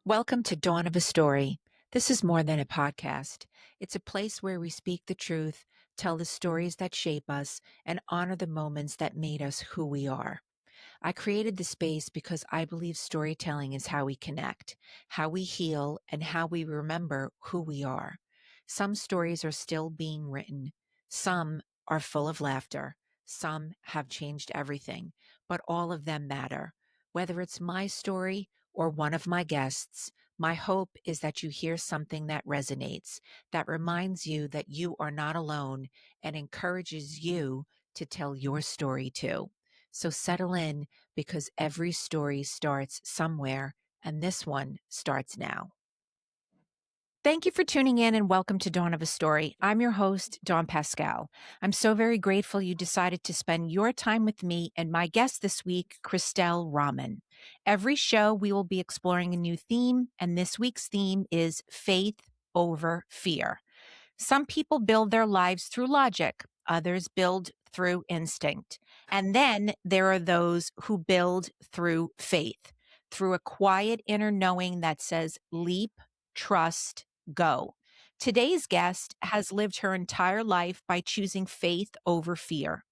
Welcome to Dawn of a Story. This is more than a podcast. It's a place where we speak the truth, tell the stories that shape us, and honor the moments that made us who we are. I created the space because I believe storytelling is how we connect, how we heal, and how we remember who we are. Some stories are still being written. Some are full of laughter. Some have changed everything, but all of them matter. Whether it's my story or one of my guests, my hope is that you hear something that resonates, that reminds you that you are not alone and encourages you to tell your story too. So settle in because every story starts somewhere, and this one starts now. Thank you for tuning in and welcome to Dawn of a Story. I'm your host, Dawn Pascal. I'm so very grateful you decided to spend your time with me and my guest this week, Christelle Rahman. Every show, we will be exploring a new theme, and this week's theme is faith over fear. Some people build their lives through logic, others build through instinct. And then there are those who build through faith, through a quiet inner knowing that says, leap, trust, go. Today's guest has lived her entire life by choosing faith over fear.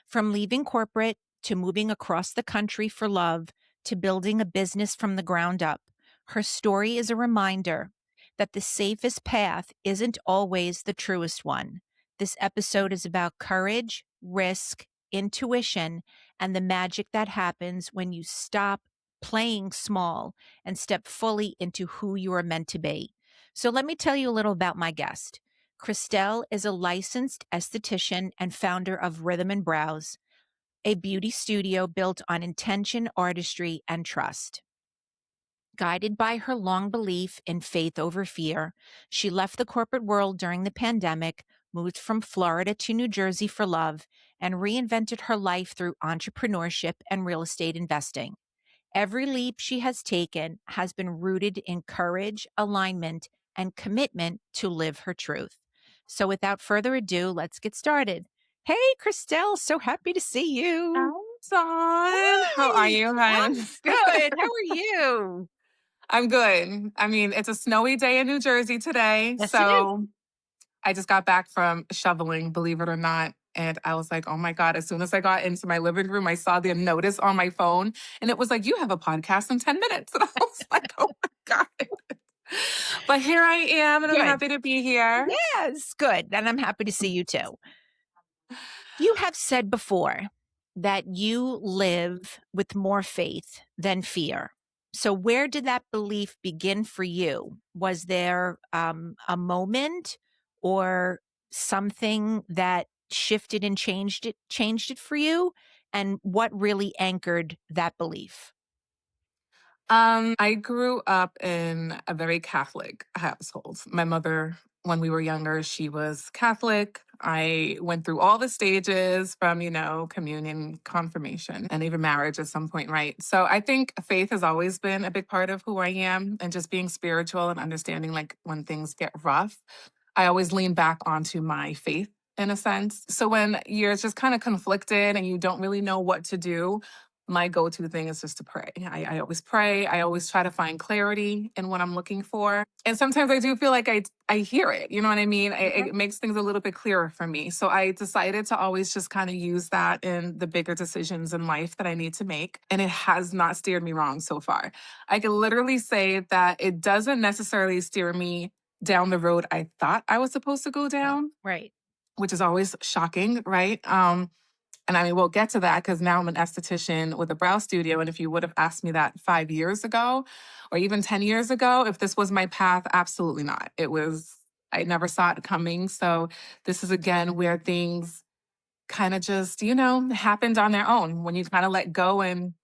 From leaving corporate to moving across the country for love to building a business from the ground up, her story is a reminder that the safest path isn't always the truest one. This episode is about courage, risk, intuition, and the magic that happens when you stop playing small and step fully into who you are meant to be. So let me tell you a little about my guest. Christelle is a licensed esthetician and founder of Rhythm and Brows, a beauty studio built on intention, artistry, and trust. Guided by her long belief in faith over fear, she left the corporate world during the pandemic, moved from Florida to New Jersey for love, and reinvented her life through entrepreneurship and real estate investing. Every leap she has taken has been rooted in courage, alignment, and commitment to live her truth. So without further ado, let's get started. Hey, Christelle, so happy to see you. Hi, Dawn. How are Hi, you, I'm hon? good. How are you? I'm good. I mean, it's a snowy day in New Jersey today. Yes, it is. So I just got back from shoveling, believe it or not. And I was like, oh my God. As soon as I got into my living room, I saw the notice on my phone and it was like, you have a podcast in 10 minutes. And I was like, oh my God. But here I am and I'm Good. happy to be here. Yes, good. And I'm happy to see you too. You have said before that you live with more faith than fear. So, where did that belief begin for you? Was there a moment or something that shifted and changed it for you? And what really anchored that belief? I grew up in a very Catholic household. My mother, when we were younger, she was Catholic. I went through all the stages from, communion, confirmation, and even marriage at some point, right? So I think faith has always been a big part of who I am and just being spiritual and understanding like when things get rough. I always lean back onto my faith in a sense. So when you're just kind of conflicted and you don't really know what to do, my go-to thing is just to pray. I always pray. I always try to find clarity in what I'm looking for. And sometimes I do feel like I hear it. You know what I mean? It makes things a little bit clearer for me. So I decided to always just kind of use that in the bigger decisions in life that I need to make. And it has not steered me wrong so far. I can literally say that it doesn't necessarily steer me down the road I thought I was supposed to go down, Right. which is always shocking, right? And I mean, we'll get to that because now I'm an esthetician with a brow studio. And if you would have asked me that 5 years ago or even 10 years ago, if this was my path, absolutely not. I never saw it coming. So this is again where things kind of just, happened on their own when you kind of let go and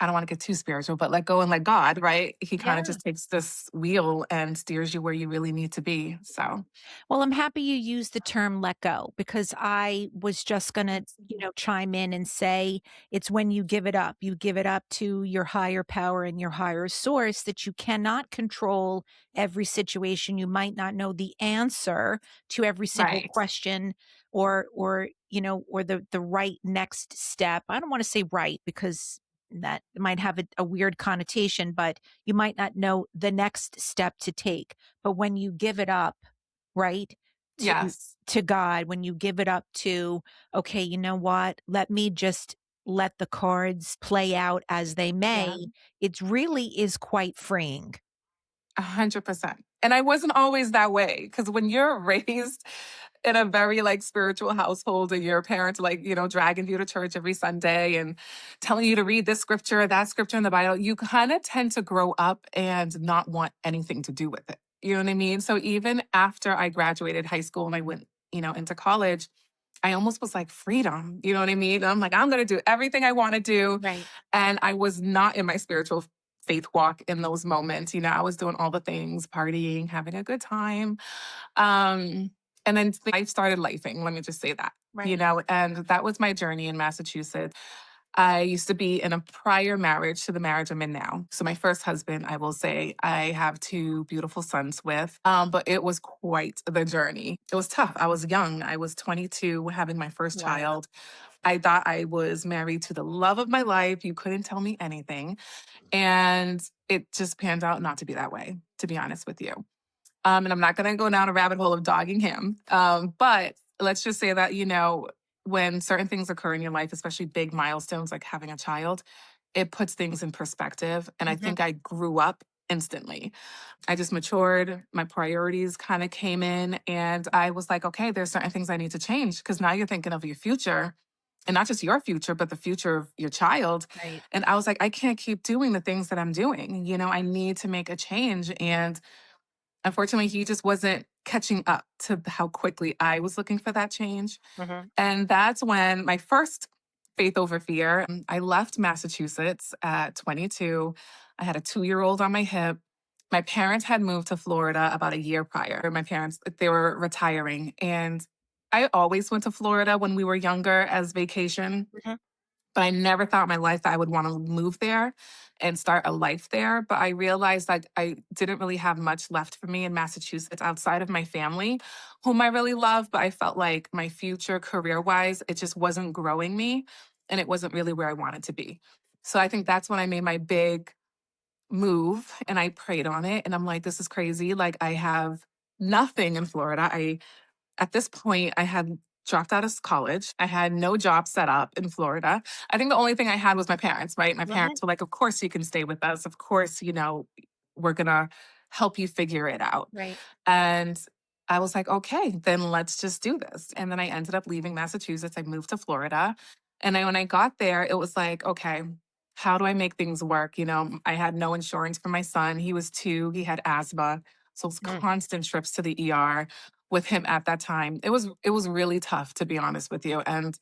I don't want to get too spiritual, but let go and let God, right? He kind of Yeah. just takes this wheel and steers you where you really need to be. So, Well, I'm happy you used the term let go because I was just going to, chime in and say it's when you give it up. You give it up to your higher power and your higher source that you cannot control every situation. You might not know the answer to every single right. question or or the right next step. I don't want to say right because That might have a weird connotation, but you might not know the next step to take. But when you give it up, right, to Yes. God, when you give it up to, okay, you know what? Let me just let the cards play out as they Yeah. may. It really is quite freeing. 100%. And I wasn't always that way because when you're raised in a very like spiritual household and your parents like, dragging you to church every Sunday and telling you to read this scripture, that scripture in the Bible, you kind of tend to grow up and not want anything to do with it. You know what I mean? So even after I graduated high school and I went, into college, I almost was like freedom. You know what I mean? I'm like, I'm going to do everything I want to do. Right. And I was not in my spiritual faith walk in those moments. I was doing all the things, partying, having a good time. Um, and then life started lifing. Let me just say that, Right. and that was my journey in Massachusetts. I used to be in a prior marriage to the marriage I'm in now. So my first husband, I will say, I have two beautiful sons with. But it was quite the journey. It was tough. I was young. I was 22 having my first Wow. child. I thought I was married to the love of my life. You couldn't tell me anything. And it just panned out not to be that way, to be honest with you. And I'm not going to go down a rabbit hole of dogging him. But let's just say that, when certain things occur in your life, especially big milestones like having a child, it puts things in perspective. And I Mhm. think I grew up instantly. I just matured. My priorities kind of came in, and I was like, okay, there's certain things I need to change because now you're thinking of your future and not just your future, but the future of your child. Right. And I was like, I can't keep doing the things that I'm doing. I need to make a change. And unfortunately, he just wasn't catching up to how quickly I was looking for that change. Mhm. And that's when my first faith over fear, I left Massachusetts at 22. I had a 2-year-old on my hip. My parents had moved to Florida about a year prior. My parents, they were retiring. And I always went to Florida when we were younger as vacation, Mhm. but I never thought in my life that I would want to move there and start a life there. But I realized like I didn't really have much left for me in Massachusetts outside of my family, whom I really love. But I felt like my future career wise, it just wasn't growing me and it wasn't really where I wanted to be. So I think that's when I made my big move and I prayed on it. And I'm like, this is crazy. Like I have nothing in Florida. At this point, I had dropped out of college. I had no job set up in Florida. I think the only thing I had was my parents, right? My Mhm. parents were like, of course you can stay with us. Of course, we're going to help you figure it out. Right. And I was like, okay, then let's just do this. And then I ended up leaving Massachusetts. I moved to Florida. And when I got there, it was like, okay, how do I make things work? I had no insurance for my son. He was 2, he had asthma. So it was Mm. constant trips to the ER with him at that time. It was really tough to be honest with you. And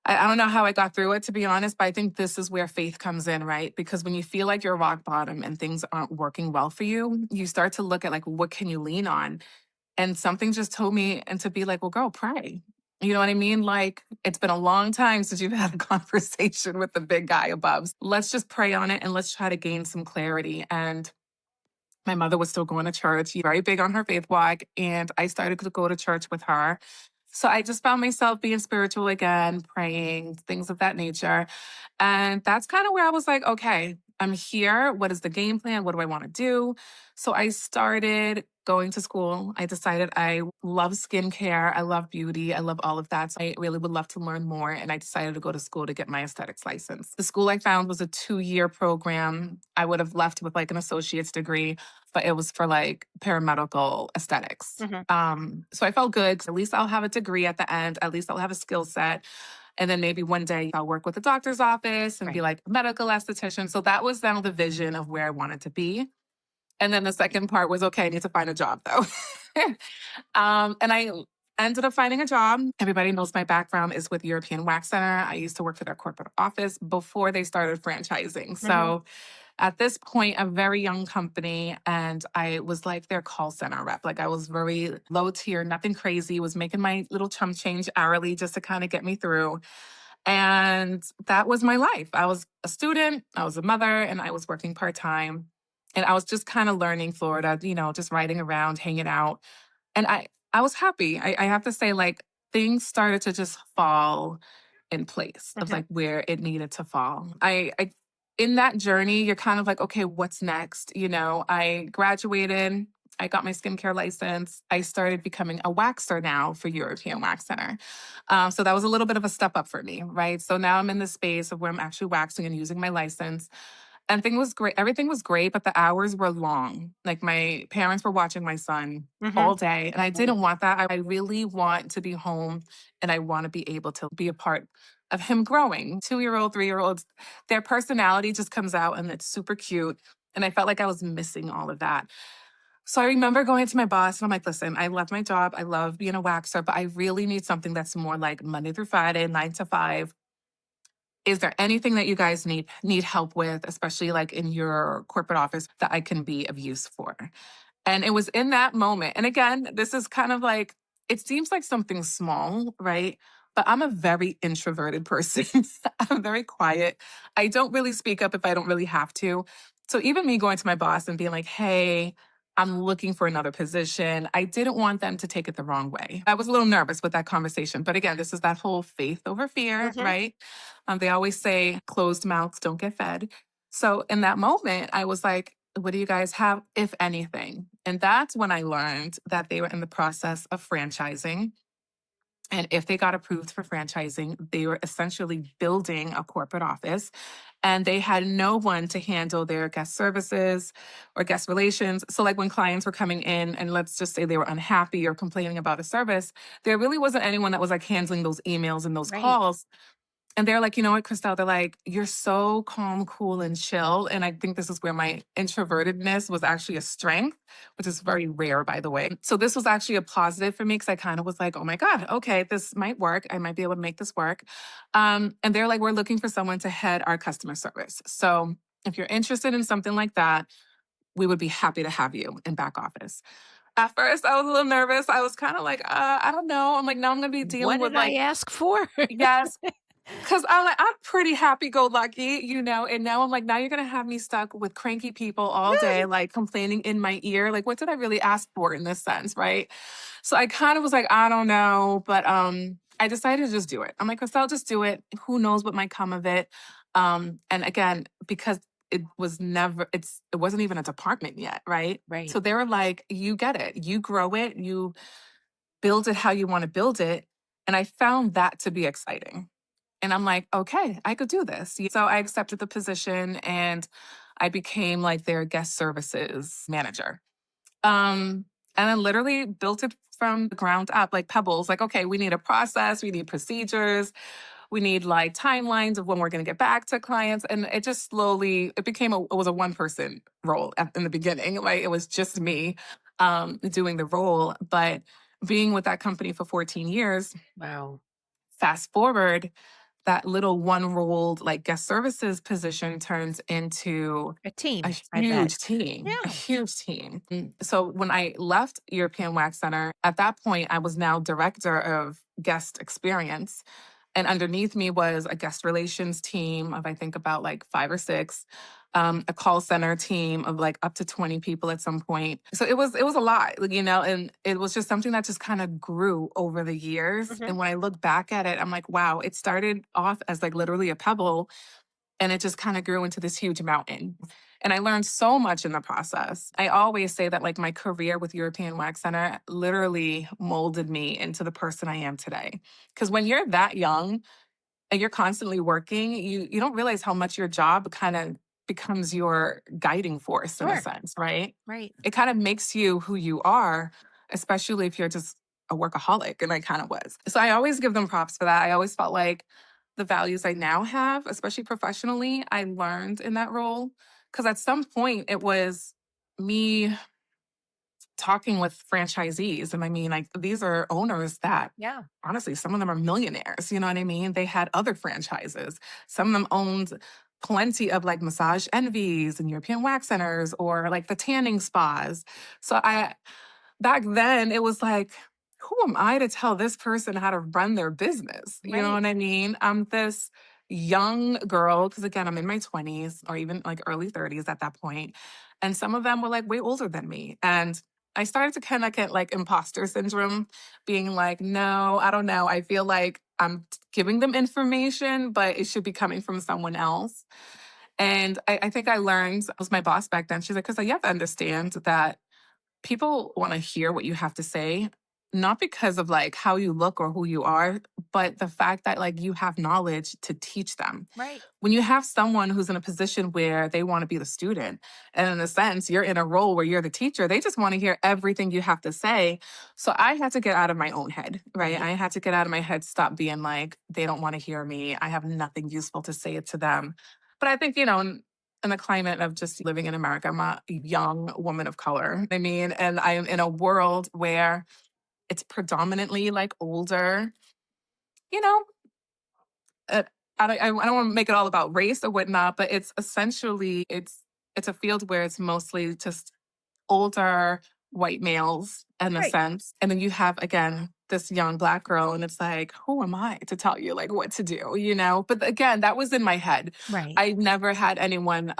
I don't know how I got through it to be honest, but I think this is where faith comes in, right? Because when you feel like you're rock bottom and things aren't working well for you, you start to look at like what can you lean on? And something just told me and to be like, well, girl, pray. You know what I mean? Like, it's been a long time since you've had a conversation with the big guy above. Let's just pray on it and let's try to gain some clarity. And my mother was still going to church, very big on her faith walk, and I started to go to church with her. So I just found myself being spiritual again, praying, things of that nature. And that's kind of where I was like, okay, I'm here. What is the game plan? What do I want to do? So I started going to school. I decided I love skincare. I love beauty. I love all of that. So I really would love to learn more. And I decided to go to school to get my aesthetics license. The school I found was a 2-year program. I would have left with like an associate's degree, but it was for like paramedical aesthetics. Mhm. So I felt good. At least I'll have a degree at the end. At least I'll have a skill set. And then maybe one day I'll work with a doctor's office and be Right. like a medical esthetician. So that was now the vision of where I wanted to be. And then the second part was okay, I need to find a job though. And I ended up finding a job. Everybody knows my background is with European Wax Center. I used to work for their corporate office before they started franchising. Mhm. So at this point, a very young company, and I was like their call center rep. Like I was very low tier, nothing crazy, was making my little chump change hourly just to kind of get me through. And that was my life. I was a student, I was a mother, and I was working part time. And I was just kind of learning Florida, just riding around, hanging out. And I was happy. I have to say, like, things started to just fall in place of Mhm. like where it needed to fall. I in that journey, you're kind of like, okay, what's next? I graduated, I got my skincare license. I started becoming a waxer now for European Wax Center. So that was a little bit of a step up for me, right? So now I'm in the space of where I'm actually waxing and using my license. And thing was great. Everything was great, but the hours were long. Like my parents were watching my son Mhm. all day, and I Right. didn't want that. I really want to be home and I want to be able to be a part of him growing. 2-year old, 3-year olds, their personality just comes out and it's super cute. And I felt like I was missing all of that. So I remember going to my boss and I'm like, listen, I love my job. I love being a waxer, but I really need something that's more like Monday through Friday, 9 to 5. Is there anything that you guys need help with, especially like in your corporate office that I can be of use for? And it was in that moment. And again, this is kind of like, it seems like something small, right? But I'm a very introverted person. I'm very quiet. I don't really speak up if I don't really have to. So even me going to my boss and being like, hey, I'm looking for another position, I didn't want them to take it the wrong way. I was a little nervous with that conversation. But again, this is that whole faith over fear, Mhm. right? They always say closed mouths don't get fed. So in that moment, I was like, what do you guys have, if anything? And that's when I learned that they were in the process of franchising. And if they got approved for franchising, they were essentially building a corporate office and they had no one to handle their guest services or guest relations. So, like when clients were coming in and let's just say they were unhappy or complaining about a service, there really wasn't anyone that was like handling those emails and those Right. calls. And they're like, you know what, Christelle? They're like, you're so calm, cool, and chill. And I think this is where my introvertedness was actually a strength, which is very rare, by the way. So this was actually a positive for me because I kind of was like, oh my God, okay, this might work. I might be able to make this work. And they're like, we're looking for someone to head our customer service. So if you're interested in something like that, we would be happy to have you in back office. At first, I was a little nervous. I was kind of like, I don't know. I'm like, now I'm going to be What dealing with did I like, ask for? yes, 'cause I'm pretty happy-go-lucky, and now I'm like, "Now you're gonna have me stuck with cranky people all day, like, complaining in my ear, like, what did I really ask for in this sense?" Right? So I kind of was like, "I don't know," but, I decided to just do it. I'm like, "I'll just do it. Who knows what might come of it?" And again, because it wasn't even a department yet, right? Right. So they were like, "You get it. You grow it. You build it how you wanna build it." And I found that to be exciting. And I'm like, okay, I could do this. So I accepted the position and I became like their guest services manager. And I literally built it from the ground up, like pebbles. Like, okay, we need a process, we need procedures, we need like timelines of when we're going to get back to clients. And it just slowly, it was a one person role in the beginning. Right, it was just me doing the role. But being with that company for 14 years, Wow. fast forward, that little one rolled like guest services position turns into A a team, I bet. huge team, a Yeah. huge team. So when I left European Wax Center, at that point, I was now director of guest experience. And underneath me was a guest relations team of, I think, about like 5 or 6, a call center team of like up to 20 people at some point. So it was a lot, like, and it was just something that just kind of grew over the years. Mhm. And when I look back at it, I'm like, wow, it started off as like literally a pebble and it just kind of grew into this huge mountain. And I learned so much in the process. I always say that like my career with European Wax Center literally molded me into the person I am today. Because when you're that young and you're constantly working, you don't realize how much your job kind of becomes your guiding force in a Sure. sense, right? Right. It kind of makes you who you are, especially if you're just a workaholic, and I kind of was. So I always give them props for that. I always felt like the values I now have, especially professionally, I learned in that role. Because at some point it was me talking with franchisees. And I mean, like, these are owners that Yeah. honestly, some of them are millionaires. You know what I mean? They had other franchises. Some of them owned plenty of like massage envies and European wax centers or like the tanning spas. So back then it was like, who am I to tell this person how to run their business? You know Right. what I mean? I'm this young girl, because again, I'm in my 20s or even like early 30s at that point. And some of them were like way older than me. And I started to kind of get like imposter syndrome, being like, no, I don't know. I feel like I'm giving them information, but it should be coming from someone else. And I think I learned, it was my boss back then. She's like, because you have to understand that people want to hear what you have to say, not because of like how you look or who you are, but the fact that like you have knowledge to teach them. Right. When you have someone who's in a position where they want to be the student, and in a sense, you're in a role where you're the teacher, they just want to hear everything you have to say. So I had to get out of my own head, right? Right. I had to get out of my head, stop being like, they don't want to hear me. I have nothing useful to say to them. But I think, in the climate of just living in America, I'm a young woman of color. I mean, and I am in a world where it's predominantly like older, you know, uh, I don't want to make it all about race or whatnot, but it's essentially it's a field where it's mostly just older white males in a Right. sense, and then you have again this young black girl, and it's like, who am I to tell you like what to do, you know? But again, that was in my head. Right. I never had anyone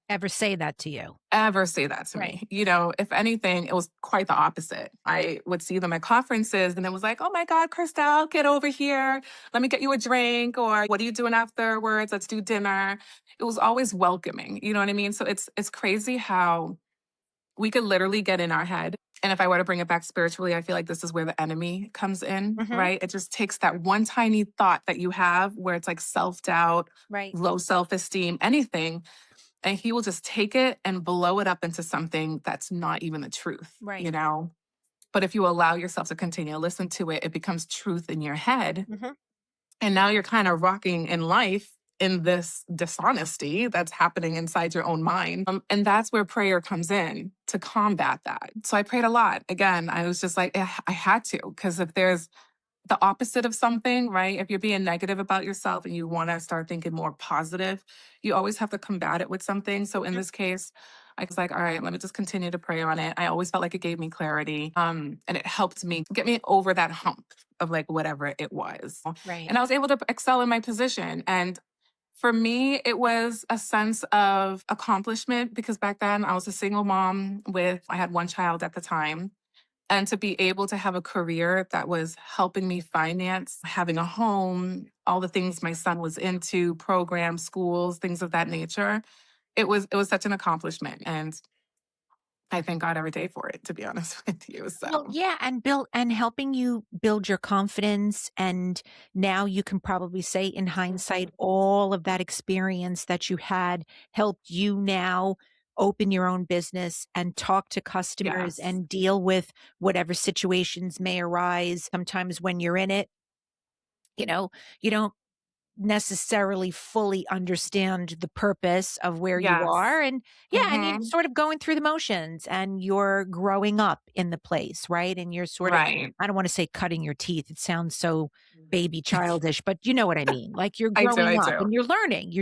Ever say that to you? ever say that to Right. me. If anything, it was quite the opposite. I would see them at conferences and it was like, oh my God, Christelle, get over here. Let me get you a drink. Or what are you doing afterwards? Let's do dinner. It was always welcoming. You know what I mean? So it's crazy how we could literally get in our head. And if I were to bring it back spiritually, I feel like this is where the enemy comes in, Hmm. right? It just takes that one tiny thought that you have where it's like self doubt, Right. low self esteem, anything, and he will just take it and blow it up into something that's not even the truth, Right. you know? But if you allow yourself to continue to listen to it, it becomes truth in your head. Hmm. And now you're kind of rocking in life in this dishonesty that's happening inside your own mind. And that's where prayer comes in to combat that. So I prayed a lot. Again, I was just like, I had to, because if there's the opposite of something, right? If you're being negative about yourself and you want to start thinking more positive, you always have to combat it with something. So in Hmm. this case, I was like, all right, let me just continue to pray on it. I always felt like it gave me clarity. And it helped me get me over that hump of like whatever it was. Right. And I was able to excel in my position. And for me, it was a sense of accomplishment because back then I was a single mom I had one child at the time, and to be able to have a career that was helping me finance, having a home, all the things my son was into, programs, schools, things of that nature. It was such an accomplishment. And I thank God every day for it, to be honest with you. Well, So yeah, and helping you build your confidence. And now you can probably say, in hindsight, all of that experience that you had helped you now open your own business and talk to customers yes. and deal with whatever situations may arise. Sometimes when you're in it, you know, you don't necessarily fully understand the purpose of where you are. Yes. And yeah, and you're Hmm. sort of going through the motions and you're growing up in the place, right? And you're sort of, Right. I don't want to say cutting your teeth. It sounds so baby childish, but you know what I mean? Like you're I do. growing I up do. and you're learning.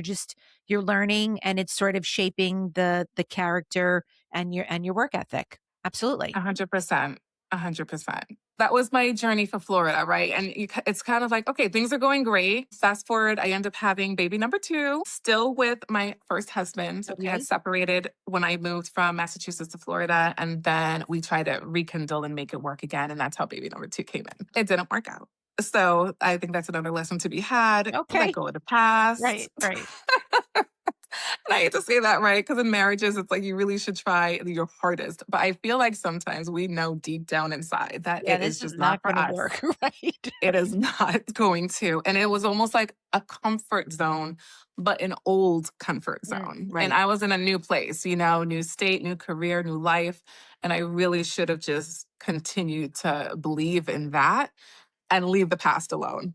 You're learning, and it's sort of shaping the character and your work ethic. Absolutely. 100%. 100%. That was my journey for Florida, right? And it's kind of like, okay, things are going great. Fast forward, I end up having baby number two, still with my first husband. We had Okay. separated when I moved from Massachusetts to Florida. And then we tried to rekindle and make it work again. And that's how baby number two came in. It didn't work out. So I think that's another lesson to be had. Let Okay. go of the past. Right. Right. And I hate to say that, right? Because in marriages, it's like you really should try your hardest. But I feel like sometimes we know deep down inside that Yeah, it is this is just not not for going to us. work. Right. It is not going to. And it was almost like a comfort zone, but an old comfort zone. And Right. I was in a new place, new state, new career, new life. And I really should have just continued to believe in that and leave the past alone.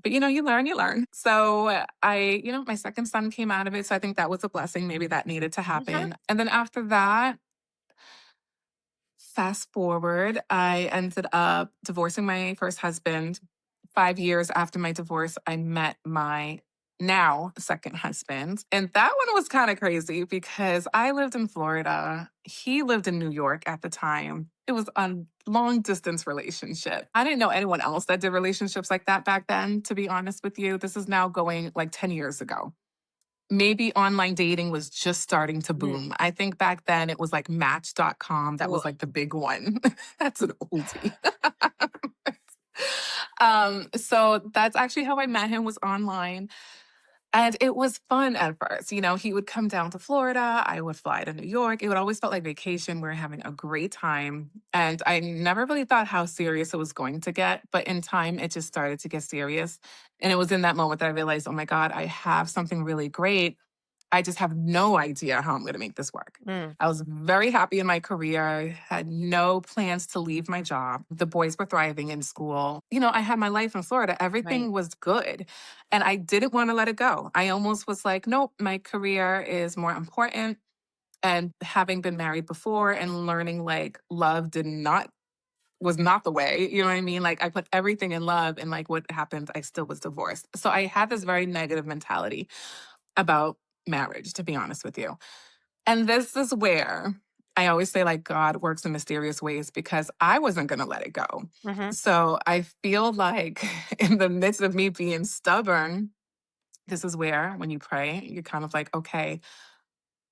But you learn, you learn. So my second son came out of it. So I think that was a blessing. Maybe that needed to Mhm. happen. And then after that, fast forward, I ended up divorcing my first husband. 5 years after my divorce, I met my now second husband. And that one was kind of crazy because I lived in Florida. He lived in New York at the time. It was a long distance relationship. I didn't know anyone else that did relationships like that back then, to be honest with you. This is now going like 10 years ago. maybe online dating was just starting to Mm. boom. I think back then it was like Match.com. That Ugh. was like the big one. That's an oldie. So that's actually how I met him, was online. And it was fun at first. You know, he would come down to Florida. I would fly to New York. It would always felt like vacation. We were having a great time. And I never really thought how serious it was going to get. But in time, it just started to get serious. And it was in that moment that I realized, oh my God, I have something really great. I just have no idea how I'm going to make this work. Mm. I was very happy in my career. I had no plans to leave my job. The boys were thriving in school. You know, I had my life in Florida. Right. Everything was good. And I didn't want to let it go. I almost was like, nope, my career is more important. And having been married before and learning like love was not the way. You know what I mean? Like I put everything in love, and like what happened, I still was divorced. So I had this very negative mentality about marriage, to be honest with you. And this is where I always say, like, God works in mysterious ways, because I wasn't going to let it go. Mhm. So I feel like in the midst of me being stubborn, this is where when you pray, you're kind of like, okay,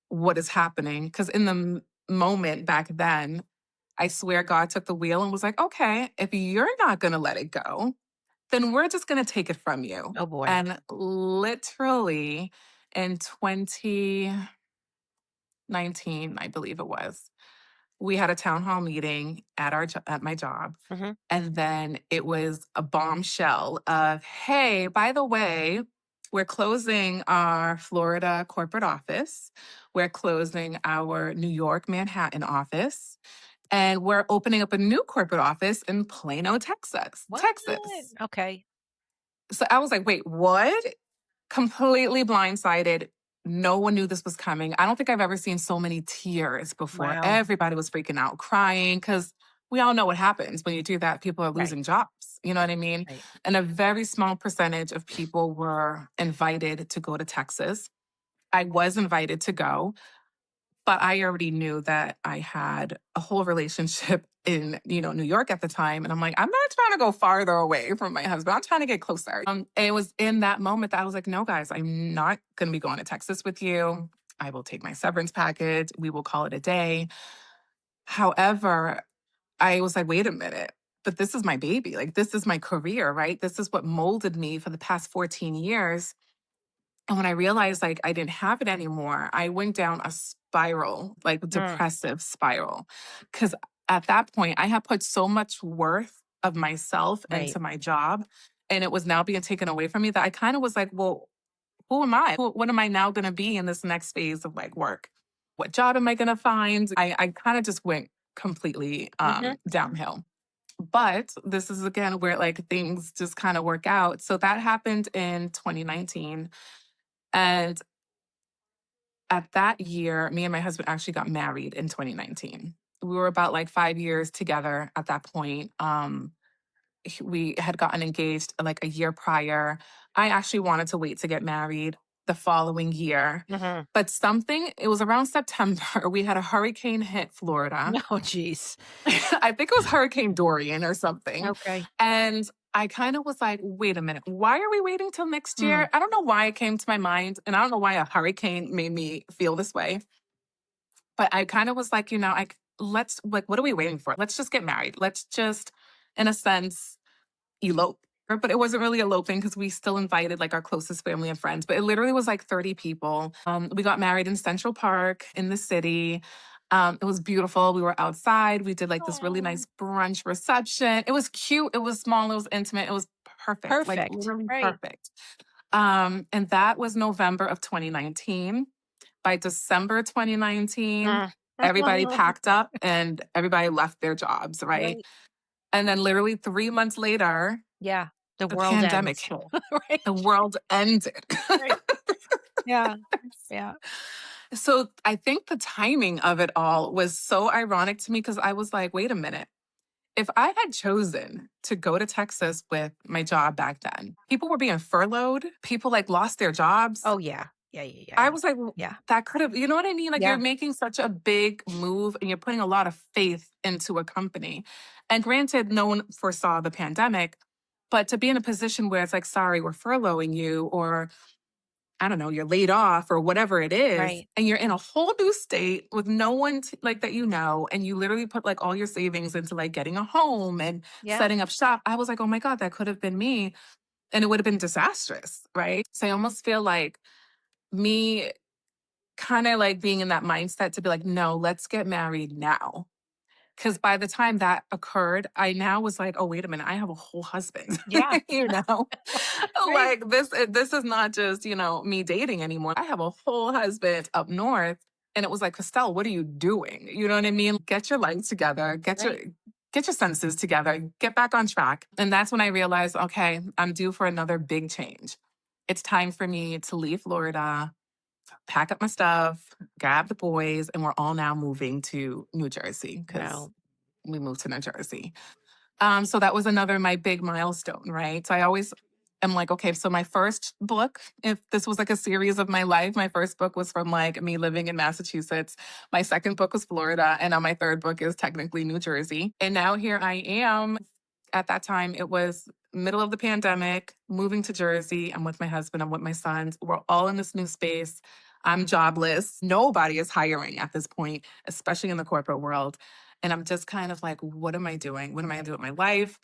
what is happening? Because in the moment back then, I swear God took the wheel and was like, okay, if you're not going to let it go, then we're just going to take it from you. Oh boy. And literally in 2019, I believe it was, we had a town hall meeting at at my job. Mhm. And then it was a bombshell of, hey, by the way, we're closing our Florida corporate office. We're closing our New York, Manhattan office. And we're opening up a new corporate office in Plano, Texas. What? Texas. Okay. So I was like, wait, what? Completely blindsided. No one knew this was coming. I don't think I've ever seen so many tears before. Wow. Everybody was freaking out, crying, because we all know what happens when you do that. People are Right. losing jobs. You know what I mean? Right. And a very small percentage of people were invited to go to Texas. I was invited to go, but I already knew that I had a whole relationship in, New York at the time. And I'm like, I'm not trying to go farther away from my husband. I'm trying to get closer. And it was in that moment that I was like, no, guys, I'm not going to be going to Texas with you. I will take my severance package. We will call it a day. However, I was like, wait a minute. But this is my baby. Like, this is my career, right? This is what molded me for the past 14 years. And when I realized like I didn't have it anymore, I went down a spiral, like a Mm. depressive spiral. Cause at that point, I had put so much worth of myself Right. into my job, and it was now being taken away from me, that I kind of was like, well, who am I? What am I now going to be in this next phase of like work? What job am I going to find? I kind of just went completely Mhm. downhill. But this is again where like things just kind of work out. So that happened in 2019. And at that year, me and my husband actually got married in 2019. We were about like 5 years together at that point. We had gotten engaged like a year prior. I actually wanted to wait to get married the following year. Mhm. But it was around September, we had a hurricane hit Florida. Oh, jeez. I think it was Hurricane Dorian or something. Okay. And I kind of was like, wait a minute, why are we waiting till next Mm. year? I don't know why it came to my mind. And I don't know why a hurricane made me feel this way. But I kind of was like, let's, like, what are we waiting for? Let's just get married. Let's just, in a sense, elope. But it wasn't really eloping, because we still invited like our closest family and friends. But it literally was like 30 people. We got married in Central Park in the city. It was beautiful. We were outside. We did like this really Aw. nice brunch reception. It was cute. It was small. It was intimate. It was perfect, like Perfect. literally Right. perfect. And that was November of 2019. By December 2019, Mm. everybody packed up and everybody left their jobs, right? Right. And then literally 3 months later, Yeah. The the world pandemic ends. hit. Right. The world ended. Right. Yeah. Yeah. So I think the timing of it all was so ironic to me, because I was like, wait a minute. If I had chosen to go to Texas with my job back then, people were being furloughed. People like lost their jobs. Oh, yeah. Yeah, yeah, yeah, I yeah. was like, Yeah. that could have, you know what I mean? Like, you're Yeah. making such a big move and you're putting a lot of faith into a company. And granted, no one foresaw the pandemic, but to be in a position where it's like, sorry, we're furloughing you, or I don't know, you're laid off or whatever it is, Right. and you're in a whole new state with no one like that, and you literally put like all your savings into like getting a home and Yeah. setting up shop. I was like, oh my God, that could have been me. And it would have been disastrous. Right. So I almost feel like me kind of like being in that mindset to be like, no, let's get married now. Because by the time that occurred, I now was like, oh, wait a minute, I have a whole husband, Yeah. you know? Right. Like this is not just, me dating anymore. I have a whole husband up north. And it was like, Christelle, what are you doing? You know what I mean? Get your life together, Right. get your senses together, get back on track. And that's when I realized, okay, I'm due for another big change. It's time for me to leave Florida, pack up my stuff, grab the boys, and we're all now moving to New Jersey because Wow. we moved to New Jersey. So that was another my big milestone, right? So I always am like, okay, so my first book, if this was like a series of my life, my first book was from like me living in Massachusetts. My second book was Florida, and now my third book is technically New Jersey. And now here I am. At that time, it was middle of the pandemic, moving to Jersey. I'm with my husband, I'm with my sons. We're all in this new space. I'm jobless. Nobody is hiring at this point, especially in the corporate world. And I'm just kind of like, what am I doing? What am I going to do with my life?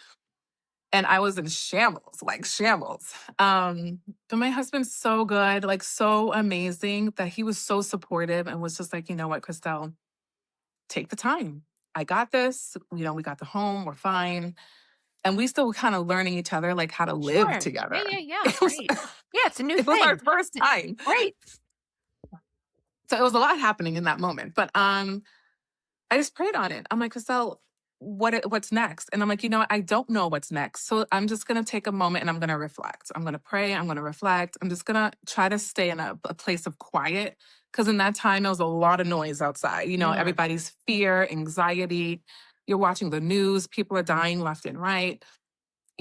And I was in shambles, like shambles. But my husband's so good, like so amazing that he was so supportive and was just like, you know what, Christelle, take the time. I got this. We got the home. We're fine. And we still kind of learning each other, like how to live Sure. Yeah, together. yeah, yeah. It was, Right. Yeah, it's a new it was our thing. first time. Right. So it was a lot happening in that moment. But I just prayed on it. I'm like, Chriselle, what's next? And I'm like, I don't know what's next. So I'm just gonna take a moment and I'm gonna reflect. I'm gonna pray. I'm gonna reflect. I'm just gonna try to stay in a place of quiet. Because in that time, there was a lot of noise outside. Mm. Everybody's fear, anxiety. You're watching the news. People are dying left and right.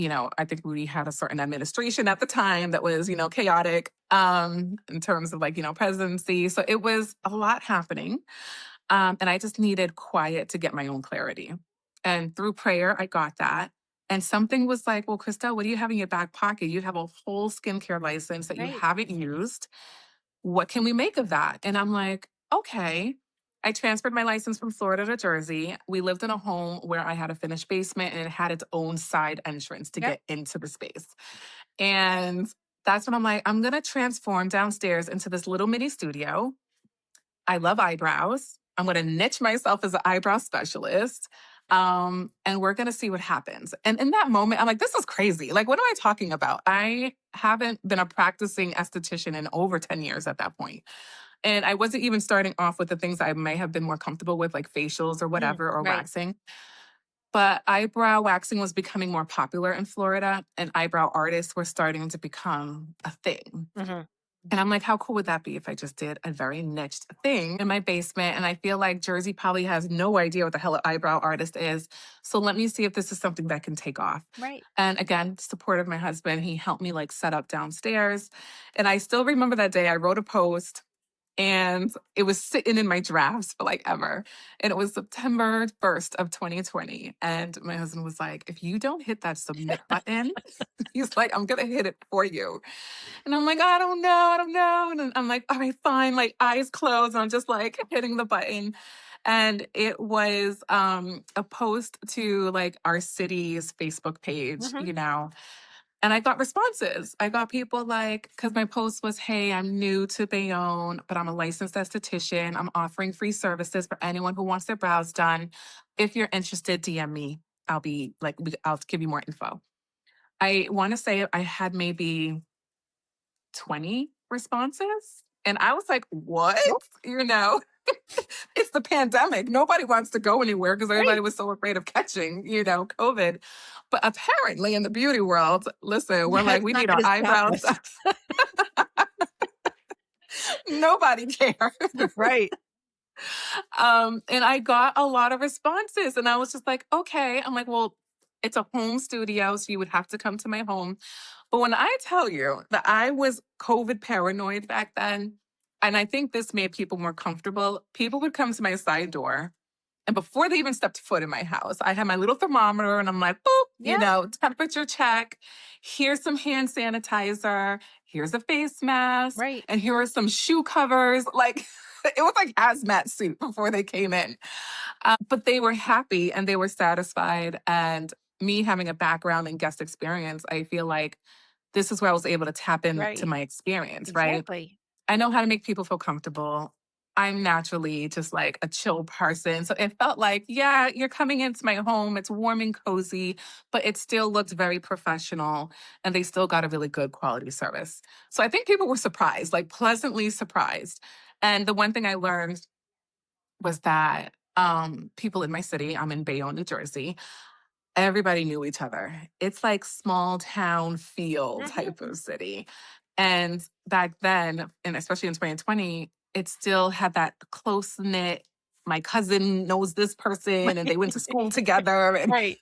I think we had a certain administration at the time that was, chaotic in terms of like, presidency. So it was a lot happening. And I just needed quiet to get my own clarity. And through prayer, I got that. And something was like, well, Christelle, what do you have in your back pocket? You have a whole skincare license that you Right. haven't used. What can we make of that? And I'm like, okay. I transferred my license from Florida to Jersey. We lived in a home where I had a finished basement and it had its own side entrance to Yep. get into the space. And that's when I'm like, I'm going to transform downstairs into this little mini studio. I love eyebrows. I'm going to niche myself as an eyebrow specialist. And we're going to see what happens. And in that moment, I'm like, this is crazy. Like, what am I talking about? I haven't been a practicing esthetician in over 10 years at that point. And I wasn't even starting off with the things I may have been more comfortable with, like facials or Mm. whatever, or Right. waxing. But eyebrow waxing was becoming more popular in Florida, and eyebrow artists were starting to become a thing. Hmm. And I'm like, how cool would that be if I just did a very niched thing in my basement? And I feel like Jersey probably has no idea what the hell an eyebrow artist is. So let me see if this is something that can take off. Right. And again, support of my husband, he helped me like set up downstairs. And I still remember that day I wrote a post and it was sitting in my drafts for like ever. And it was September 1st of 2020. And my husband was like, if you don't hit that submit button, he's like, I'm going to hit it for you. And I'm like, I don't know, I don't know. And then I'm like, all right, fine, like eyes closed. And I'm just like hitting the button. And it was a post to like our city's Facebook page, Hmm. and I got responses. I got people like, because my post was, hey, I'm new to Bayonne, but I'm a licensed esthetician. I'm offering free services for anyone who wants their brows done. If you're interested, DM me. I'll be like, I'll give you more info. I want to say I had maybe 20 responses. And I was like, what? Nope. You know, it's the pandemic. Nobody wants to go anywhere because everybody Right. was so afraid of catching, COVID. But apparently in the beauty world, listen, we're like, That's we not need our going to stop eyebrows us. done. Nobody cares. Right. And I got a lot of responses and I was just like, okay. I'm like, well, it's a home studio, so you would have to come to my home. But when I tell you that I was COVID paranoid back then, and I think this made people more comfortable, people would come to my side door. And before they even stepped foot in my house, I had my little thermometer and I'm like, boop, Yeah. temperature check. Here's some hand sanitizer. here's a face mask, Right. and here are some shoe covers. Like it was like hazmat suit before they came in. But they were happy and they were satisfied. And me having a background in guest experience, I feel like this is where I was able to tap into Right. my experience, right? Exactly. I know how to make people feel comfortable. I'm naturally just like a chill person. So it felt like, yeah, you're coming into my home. It's warm and cozy, but it still looked very professional and they still got a really good quality service. So I think people were surprised, like pleasantly surprised. And the one thing I learned was that people in my city, I'm in Bayonne, New Jersey, everybody knew each other. It's like small town feel Mhm. type of city. And back then, and especially in 2020, it still had that close knit. My cousin knows this person and they went to school together. And Right.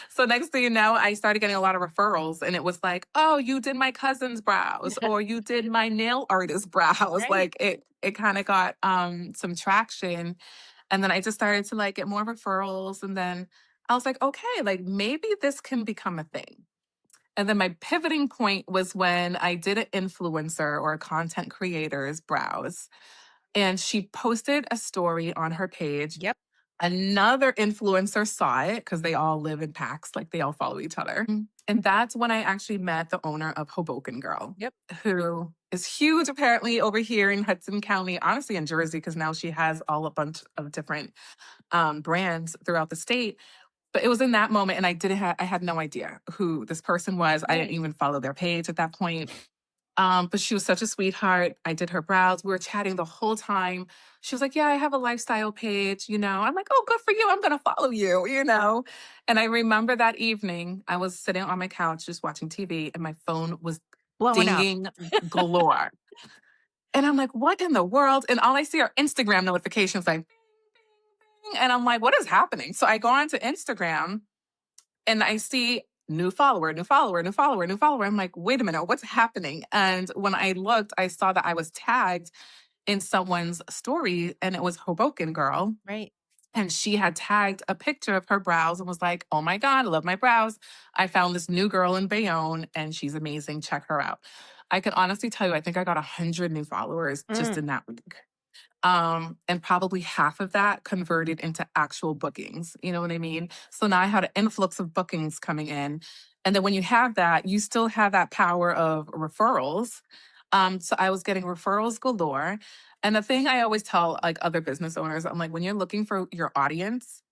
so next thing you know, I started getting a lot of referrals. And it was like, oh, you did my cousin's brows or you did my nail artist brows. Right. Like it kind of got some traction. And then I just started to like get more referrals. And then I was like, okay, like maybe this can become a thing. And then my pivoting point was when I did an influencer or a content creator's brows. And she posted a story on her page. Yep. Another influencer saw it because they all live in packs, like they all follow each other. And that's when I actually met the owner of Hoboken Girl, Yep. who is huge apparently over here in Hudson County, honestly in Jersey, because now she has all a bunch of different brands throughout the state. But it was in that moment, and I had no idea who this person was. I didn't Right. even follow their page at that point. But she was such a sweetheart. I did her brows. We were chatting the whole time. She was like, yeah, I have a lifestyle page, you know. I'm like, oh, good for you. I'm gonna follow you, you know. And I remember that evening, I was sitting on my couch just watching TV, and my phone was Blowing up. dinging galore. And I'm like, what in the world? And all I see are Instagram notifications like, and I'm like, what is happening? So I go onto Instagram and I see new follower, new follower, new follower, new follower. I'm like, wait a minute, what's happening? And when I looked, I saw that I was tagged in someone's story and it was Hoboken Girl. Right. And she had tagged a picture of her brows and was like, oh my God, I love my brows. I found this new girl in Bayonne and she's amazing. Check her out. I can honestly tell you, I think I got 100 new followers just Mm. in that week. And probably half of that converted into actual bookings. You know what I mean? So now I had an influx of bookings coming in. And then when you have that, you still have that power of referrals. So I was getting referrals galore. And the thing I always tell like other business owners, I'm like, when you're looking for your audience,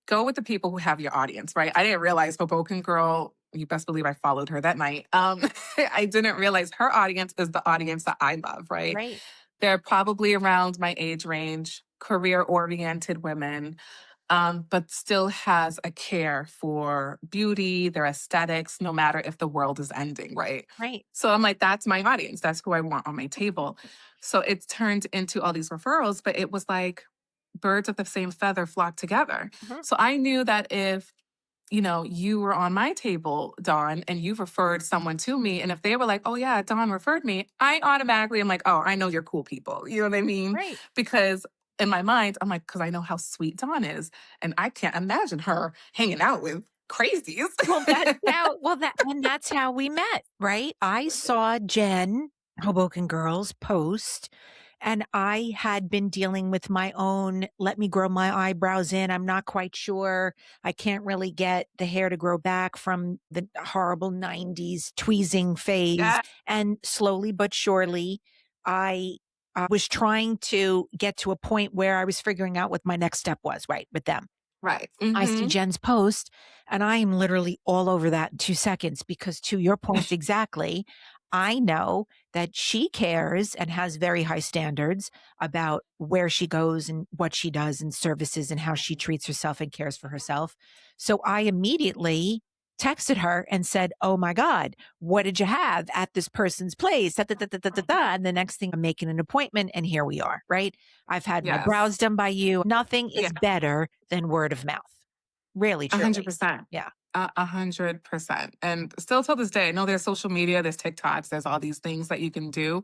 go with the people who have your audience, right? I didn't realize Hoboken Girl, you best believe I followed her that night. I didn't realize her audience is the audience that I love, right? Right. They're probably around my age range, career oriented women, but still has a care for beauty, their aesthetics, no matter if the world is ending, right? Right. So I'm like, that's my audience. That's who I want on my table. So it's turned into all these referrals, but it was like birds of the same feather flock together. Mhm. So I knew that if you were on my table, Dawn, and you referred someone to me. And if they were like, oh, yeah, Dawn referred me, I automatically am like, oh, I know you're cool people. You know what I mean? Right. Because in my mind, I'm like, because I know how sweet Dawn is. And I can't imagine her hanging out with crazies. That's how we met, right? I saw Jen, Hoboken Girls, post, and I had been dealing with my own, let me grow my eyebrows in. I'm not quite sure. I can't really get the hair to grow back from the horrible 90s tweezing phase. Yeah. And slowly but surely, I was trying to get to a point where I was figuring out what my next step was, right, with them. Right. I see Jen's post and I am literally all over that in 2 seconds because to your point exactly, I know that she cares and has very high standards about where she goes and what she does and services and how she treats herself and cares for herself. So I immediately texted her and said, oh my God, what did you have at this person's place? Da, da, da, da, da, da, da. And the next thing I'm making an appointment and here we are, right? I've had my Yes. brows done by you. Nothing Yeah. is better than word of mouth. Really, A hundred truly. percent. Yeah. 100%. And still till this day, I know there's social media, there's TikToks, there's all these things that you can do.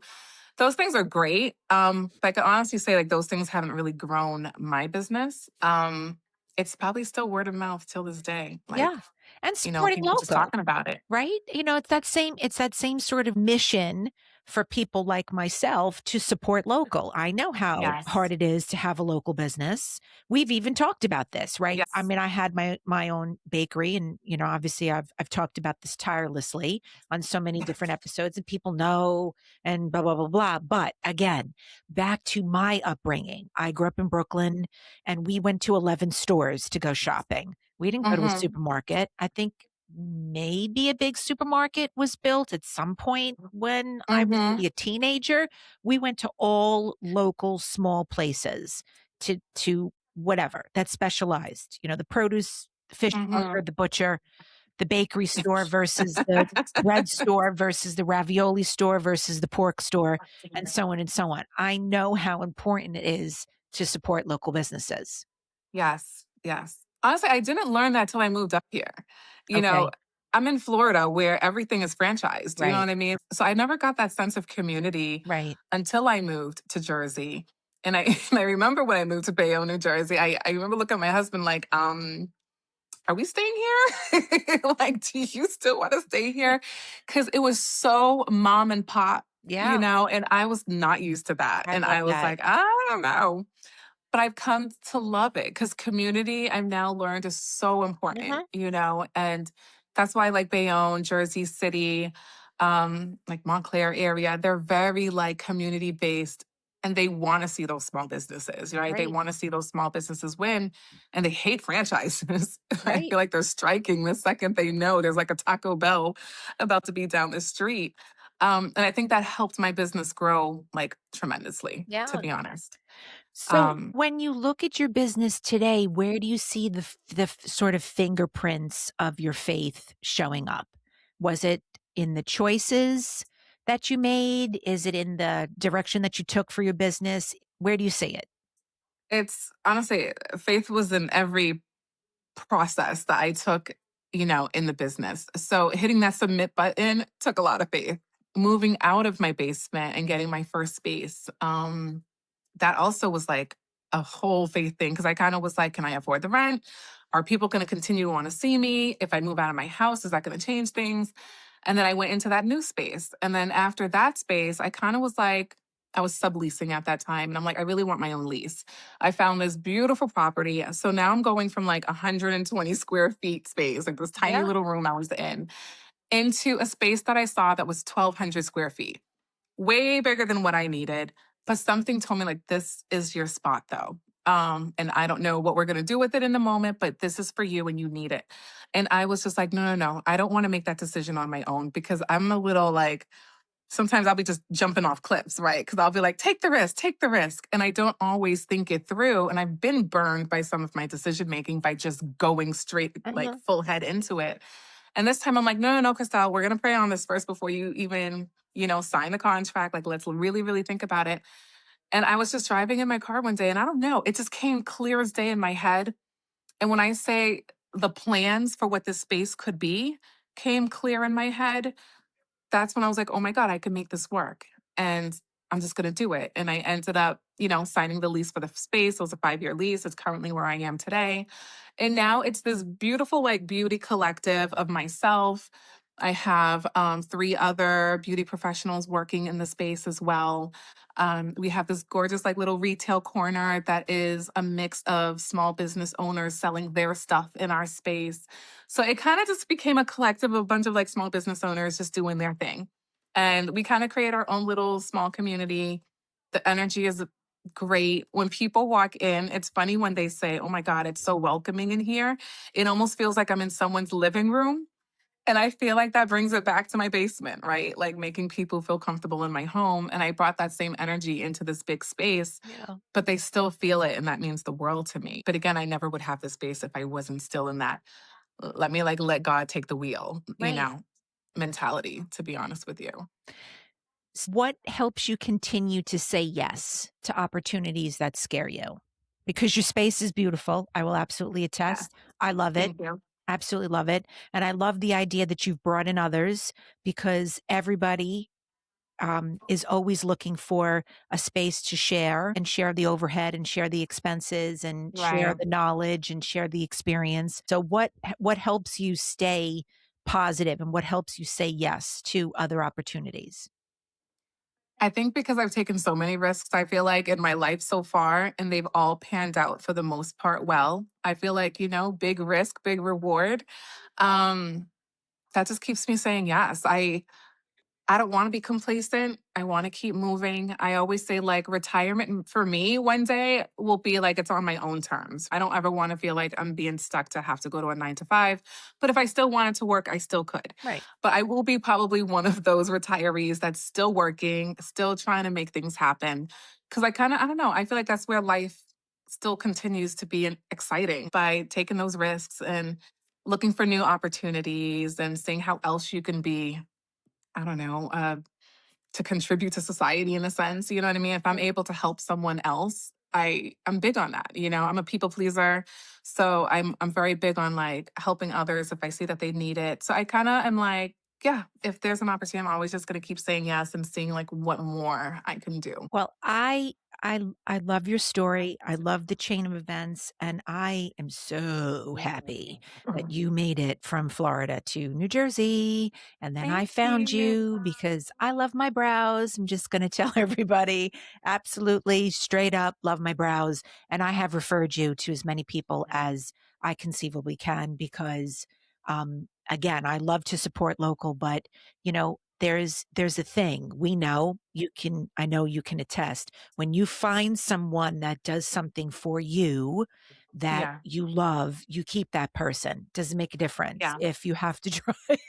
Those things are great. But I can honestly say like those things haven't really grown my business. It's probably still word of mouth till this day. Yeah. Like And supporting people just local. talking about it. Right? It's that same sort of mission for people like myself to support local. I know how Yes. hard it is to have a local business. We've even talked about this, right? I Yes. mean, I had my own bakery and, obviously I've talked about this tirelessly on so many different episodes and people know and blah, blah, blah, blah. But again, back to my upbringing. I grew up in Brooklyn and we went to 11 stores to go shopping. We didn't go to a Mhm. supermarket. I think maybe a big supermarket was built at some point when I was Mhm. maybe a teenager. We went to all local small places to whatever that specialized, the produce, the fishmonger, Mhm. the butcher, the bakery store versus the bread store versus the ravioli store versus the pork store, and so on and so on. I know how important it is to support local businesses. Yes, yes. Honestly, I didn't learn that till I moved up here. You know, Okay. I'm in Florida where everything is franchised, you know Right. what I mean? So I never got that sense of community Right. until I moved to Jersey. And I and I remember when I moved to Bayonne, New Jersey, I remember looking at my husband like, are we staying here? Like, do you still want to stay here? Because it was so mom and pop, Yeah. and I was not used to that. I And love I was that. like, I don't know. But I've come to love it because community, I've now learned, is so important, Mhm. and that's why I like Bayonne, Jersey City, like Montclair area, they're very like community based and they want to see those small businesses, right? They Right. want to see those small businesses win and they hate franchises. I Right. feel like they're striking the second they know there's like a Taco Bell about to be down the street. And I think that helped my business grow like tremendously, to Yeah. be honest. So Um, when you look at your business today, where do you see the sort of fingerprints of your faith showing up? Was it in the choices that you made? Is it in the direction that you took for your business? Where do you see it? It's honestly, faith was in every process that I took, in the business. So hitting that submit button took a lot of faith. Moving out of my basement and getting my first space, that also was like a whole faith thing because I kind of was like, can I afford the rent? Are people going to continue to want to see me? If I move out of my house, is that going to change things? And then I went into that new space. And then after that space, I kind of was like, I was subleasing at that time. And I'm like, I really want my own lease. I found this beautiful property. So now I'm going from like 120 square feet space, like this tiny Yeah. little room I was in, into a space that I saw that was 1,200 square feet, way bigger than what I needed. But something told me like, this is your spot though. And I don't know what we're gonna do with it in the moment, but this is for you and you need it. And I was just like, no, no, no. I don't want to make that decision on my own because I'm a little like, sometimes I'll be just jumping off cliffs, right? Because I'll be like, take the risk, take the risk. And I don't always think it through. And I've been burned by some of my decision making by just going straight, like Uh-huh. full head into it. And this time I'm like, no, no, no, Christelle, we're going to pray on this first before you even, sign the contract. Like, let's really, really think about it. And I was just driving in my car one day and I don't know, it just came clear as day in my head. And when I say the plans for what this space could be came clear in my head, that's when I was like, oh my God, I can make this work. And I'm just going to do it. And I ended up, signing the lease for the space. It was a 5-year lease. It's currently where I am today. And now it's this beautiful, like, beauty collective of myself. I have 3 other beauty professionals working in the space as well. We have this gorgeous, like, little retail corner that is a mix of small business owners selling their stuff in our space. So it kind of just became a collective of a bunch of like small business owners just doing their thing. And we kind of create our own little small community. The energy is great. When people walk in, it's funny when they say, oh my God, it's so welcoming in here. It almost feels like I'm in someone's living room. And I feel like that brings it back to my basement, right? Like making people feel comfortable in my home. And I brought that same energy into this big space, Yeah. but they still feel it. And that means the world to me. But again, I never would have this space if I wasn't still in that let me like let God take the wheel, Right. mentality, to be honest with you. What helps you continue to say yes to opportunities that scare you? Because your space is beautiful. I will absolutely Yeah. attest. I love it. Thank you. Absolutely love it. And I love the idea that you've brought in others because everybody is always looking for a space to share and share the overhead and share the expenses and share Right. the knowledge and share the experience. So what helps you stay positive and what helps you say yes to other opportunities? I think because I've taken so many risks, I feel like in my life so far, and they've all panned out for the most part well. I feel like, big risk, big reward. Um, that just keeps me saying yes. I don't want to be complacent. I want to keep moving. I always say, like, retirement for me one day will be like it's on my own terms. I don't ever want to feel like I'm being stuck to have to go to a 9 to 5. But if I still wanted to work, I still could. Right. But I will be probably one of those retirees that's still working, still trying to make things happen. Cause I don't know, I feel like that's where life still continues to be exciting by taking those risks and looking for new opportunities and seeing how else you can be, I don't know, to contribute to society in a sense. You know what I mean? If I'm Right. able to help someone else, I'm big on that. I'm a people pleaser. So I'm very big on like helping others if I see that they need it. So I kind of am like, yeah, if there's an opportunity, I'm always just gonna keep saying yes and seeing like what more I can do. Well, I love your story. I love the chain of events, and I am so happy that you made it from Florida to New Jersey, and then I Thank found you. you because I love my brows. I'm just going to tell everybody, absolutely straight up love my brows, and I have referred you to as many people as I conceivably can because again, I love to support local, but there's a thing we know I know you can attest when you find someone that does something for you that Yeah. you love, you keep that person. Doesn't make a difference Yeah. if you have to drive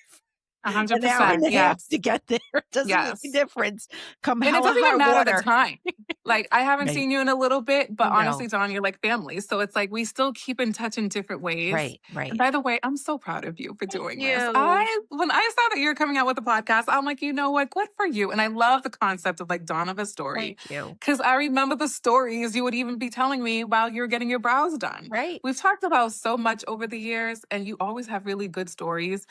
a hundred an hour and percent. a half Yes. to get there. It doesn't make a Yes. difference. Come And it hell or doesn't high even matter the water. time. Like, I haven't Right. seen you in a little bit, but No. honestly, John, you're like family. So it's like we still keep in touch in different ways. Right. And Right. by the way, I'm so proud of you for Thank doing this. you. When I saw that you're coming out with a podcast, I'm like, you know what? Good for you. And I love the concept of like Dawn of a story. Thank you. Cause I remember the stories you would even be telling me while you're getting your brows done. Right. We've talked about so much over the years, and you always have really good stories.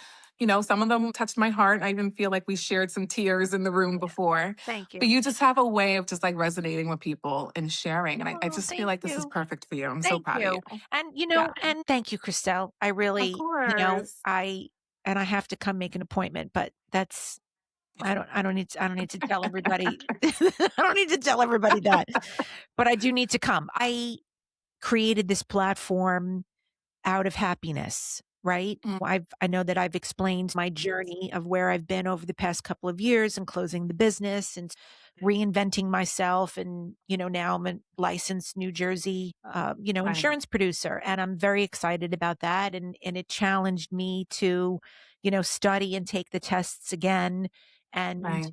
Some of them touched my heart. I even feel like we shared some tears in the room before. Thank But you. you just have a way of just like resonating with people and sharing. And I Oh, just feel thank like this is you. perfect for you. I'm so Thank proud of you. you. And, Yeah, and thank you, Christelle. I of really, course. I have to come make an appointment, but I don't need to tell everybody, I don't need to tell everybody that, but I do need to come. I created this platform out of happiness, right? Mm, I know that I've explained my journey of where I've been over the past couple of years and closing the business and reinventing myself. And, now I'm a licensed New Jersey, right, insurance producer. And I'm very excited about that. And it challenged me to, study and take the tests again. And, right,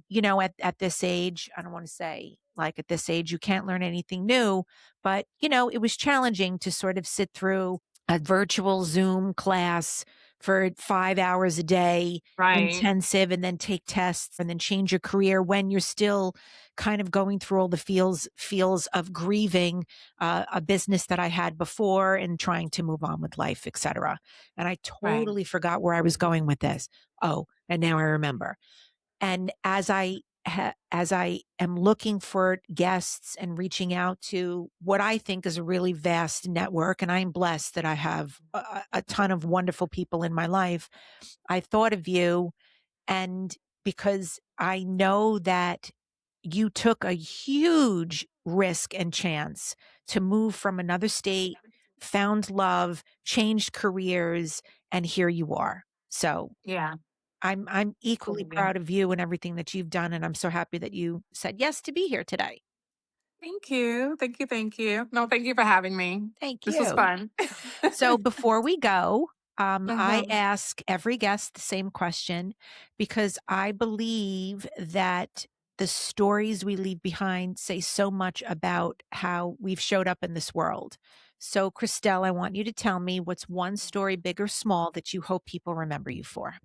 at this age, I don't want to say like at this age, you can't learn anything new, but, it was challenging to sort of sit through a virtual Zoom class for 5 hours a day, right, intensive, and then take tests and then change your career when you're still kind of going through all the feels of grieving, a business that I had before and trying to move on with life, etc. And I right, totally forgot where I was going with this. Oh, and now I remember. And as I am looking for guests and reaching out to what I think is a really vast network, and I'm blessed that I have a ton of wonderful people in my life, I thought of you. And because I know that you took a huge risk and chance to move from another state, found love, changed careers, and here you are. So yeah, I'm equally absolutely. proud of you and everything that you've done, and I'm so happy that you said yes to be here today. Thank you. Thank you. Thank you. No, thank you for having me. Thank This was you. fun. So before we go, I Mhm. ask every guest the same question because I believe that the stories we leave behind say so much about how we've showed up in this world. So, Christelle, I want you to tell me what's one story, big or small, that you hope people remember you for.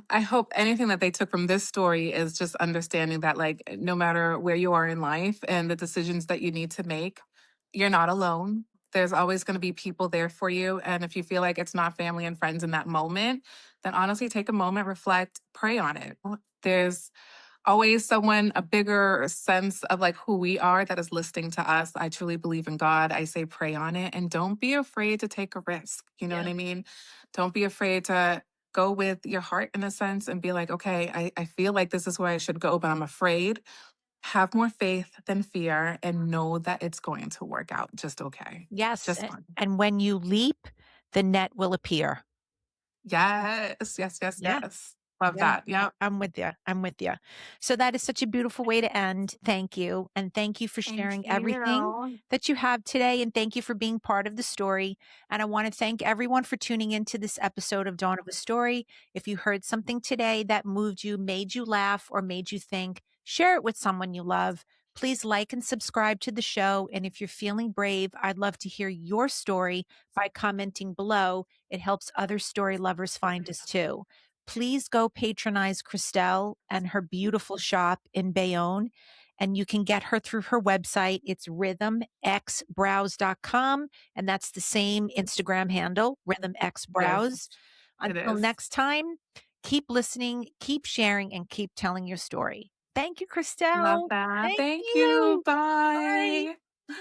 I hope anything that they took from this story is just understanding that, like, no matter where you are in life and the decisions that you need to make, you're not alone. There's always going to be people there for you. And if you feel like it's not family and friends in that moment, then honestly take a moment, reflect, pray on it. there's always someone, a bigger sense of like who we are that is listening to us. I truly believe in God. I say pray on it and don't be afraid to take a risk. You know what Yeah. I mean? Don't be afraid to go with your heart in a sense and be like, okay, I feel like this is where I should go, but I'm afraid. Have more faith than fear and know that it's going to work out just okay. Yes. Just fine. And when you leap, the net will appear. Yes, yes, yes, Yeah. yes. Love Yeah. that. Yep. I'm with you. I'm with you. So that is such a beautiful way to end. Thank you. And thank you for Thank sharing everything you. that you have today. And thank you for being part of the story. And I want to thank everyone for tuning into this episode of Dawn of a Story. If you heard something today that moved you, made you laugh, or made you think, share it with someone you love. Please like and subscribe to the show. And if you're feeling brave, I'd love to hear your story by commenting below. It helps other story lovers find us too. Please go patronize Christelle and her beautiful shop in Bayonne. And you can get her through her website. It's rhythmxbrowse.com. And that's the same Instagram handle, rhythmxbrowse. Yes, it Until is. next time, keep listening, keep sharing, and keep telling your story. Thank you, Love Christelle. that. Thank Thank you. you. Bye. Bye.